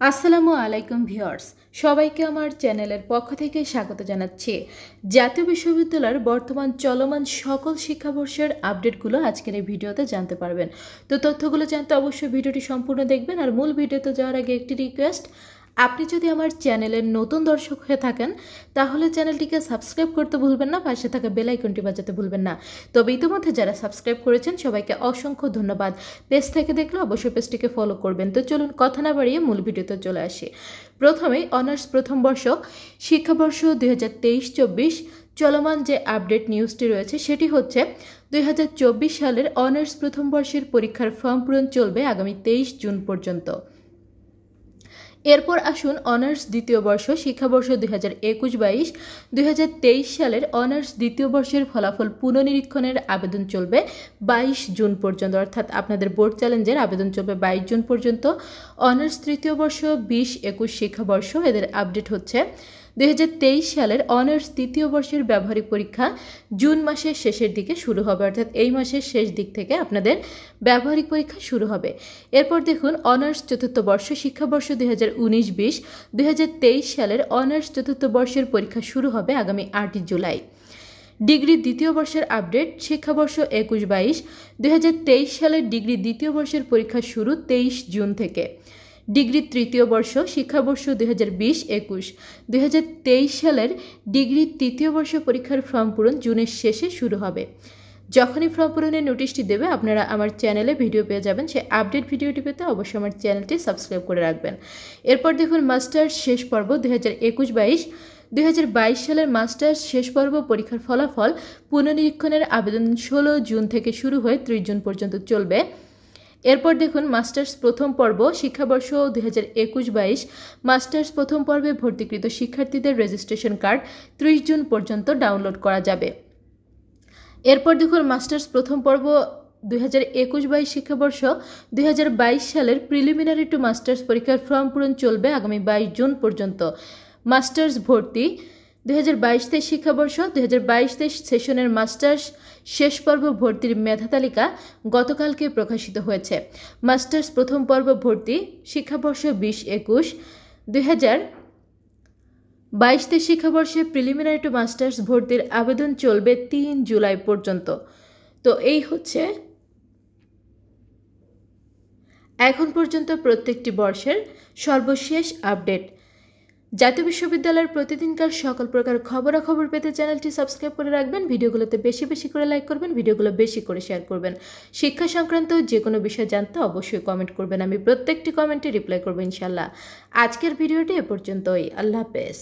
আসসালামু আলাইকুম ভিউয়ার্স, সবাইকে আমার চ্যানেলের পক্ষ থেকে স্বাগত জানাচ্ছি। জাতীয় বিশ্ববিদ্যালয়ের বর্তমান চলমান সকল শিক্ষাবর্ষের আপডেটগুলো আজকের এই ভিডিওতে জানতে পারবেন। তো তথ্যগুলো জানতে অবশ্যই ভিডিওটি সম্পূর্ণ দেখবেন। আর মূল ভিডিওতে যাওয়ার আগে একটি রিকোয়েস্ট, আপনি যদি আমার চ্যানেলের নতুন দর্শক হয়ে থাকেন তাহলে চ্যানেলটিকে সাবস্ক্রাইব করতে ভুলবেন না, পাশে থাকা বেল আইকনটি বাজাতে ভুলবেন না। তবে ইতিমধ্যে যারা সাবস্ক্রাইব করেছেন সবাইকে অসংখ্য ধন্যবাদ। পেজ থেকে দেখলে অবশ্যই পেজটিকে ফলো করবেন। তো চলুন কথা না বাড়িয়ে মূল ভিডিওতে চলে আসি। প্রথমেই অনার্স প্রথম বর্ষ শিক্ষাবর্ষ 2023-24 চলমান যে আপডেট নিউজটি রয়েছে সেটি হচ্ছে 2024 সালের অনার্স প্রথম বর্ষের পরীক্ষার ফর্ম পূরণ চলবে আগামী 23 জুন পর্যন্ত। এরপর আসুন অনার্স দ্বিতীয় বর্ষ শিক্ষাবর্ষ 2021-22 2023 সালের অনার্স দ্বিতীয় বর্ষের ফলাফল পুনর্নিরীক্ষণের আবেদন চলবে 22 জুন পর্যন্ত, অর্থাৎ আপনাদের বোর্ড চ্যালেঞ্জের আবেদন চলবে 22 জুন পর্যন্ত। অনার্স তৃতীয় বর্ষ 20-21 শিক্ষাবর্ষ এদের আপডেট হচ্ছে 2023 সালের অনার্স তৃতীয় বর্ষের ব্যবহারিক পরীক্ষা জুন মাসের শেষের দিকে শুরু হবে, অর্থাৎ এই মাসের শেষ দিক থেকে আপনাদের ব্যবহারিক পরীক্ষা শুরু হবে। এরপর দেখুন অনার্স চতুর্থ বর্ষ শিক্ষাবর্ষ 2019-20 2023 সালের অনার্স চতুর্থ বর্ষের পরীক্ষা শুরু হবে আগামী 8 জুলাই। ডিগ্রি দ্বিতীয় বর্ষের আপডেট শিক্ষাবর্ষ 21-22 2023 সালের ডিগ্রি দ্বিতীয় বর্ষের পরীক্ষা শুরু 23 জুন থেকে। ডিগ্রি তৃতীয় বর্ষ শিক্ষাবর্ষ 2020-21 2023 সালের ডিগ্রি তৃতীয় বর্ষ পরীক্ষার ফর্ম পূরণ জুনের শেষে শুরু হবে। যখনই ফর্ম পূরণের নোটিশটি দেবে আপনারা আমার চ্যানেলে ভিডিও পেয়ে যাবেন। সেই আপডেট ভিডিওটি পেতে অবশ্যই আমার চ্যানেলটি সাবস্ক্রাইব করে রাখবেন। এরপর দেখুন মাস্টার্স শেষ পর্ব 2021-22 2022 সালের মাস্টার্স শেষ পর্ব পরীক্ষার ফলাফল পুনর্নিরীক্ষণের আবেদন 16 জুন থেকে শুরু হয়ে 30 জুন পর্যন্ত চলবে। এরপর দেখুন মাস্টার্স প্রথম পর্ব শিক্ষাবর্ষ 2021-22 মাস্টার্স প্রথম পর্বে ভর্তিকৃত শিক্ষার্থীদের রেজিস্ট্রেশন কার্ড 30 জুন পর্যন্ত ডাউনলোড করা যাবে। এরপর দেখুন মাস্টার্স প্রথম পর্ব 2021-22 শিক্ষাবর্ষ 2022 সালের প্রিলিমিনারি টু মাস্টার্স পরীক্ষার ফর্ম পূরণ চলবে আগামী 22 জুন পর্যন্ত। মাস্টার্স ভর্তি 2022-23 শিক্ষাবর্ষ 2022-23 সেশনের মাস্টার্স শেষ পর্ব ভর্তির মেধা তালিকা গতকালকে প্রকাশিত হয়েছে। মাস্টার্স প্রথম পর্ব ভর্তি শিক্ষাবর্ষ 2021 2022-23 শিক্ষাবর্ষে প্রিলিমিনারি টু মাস্টার্স ভর্তির আবেদন চলবে 3 জুলাই পর্যন্ত। তো এই হচ্ছে এখন পর্যন্ত প্রত্যেকটি বর্ষের সর্বশেষ আপডেট। জাতীয় বিশ্ববিদ্যালয়ের প্রতিদিনকার সকল প্রকার খবরাখবর পেতে চ্যানেলটি সাবস্ক্রাইব করে রাখবেন। ভিডিওগুলোতে বেশি বেশি করে লাইক করবেন, ভিডিওগুলো বেশি করে শেয়ার করবেন। শিক্ষা সংক্রান্ত যে কোনো বিষয় জানতে অবশ্যই কমেন্ট করবেন, আমি প্রত্যেকটি কমেন্টে রিপ্লাই করবো ইনশাল্লাহ। আজকের ভিডিওটি এ পর্যন্তই। আল্লাহ হাফেজ।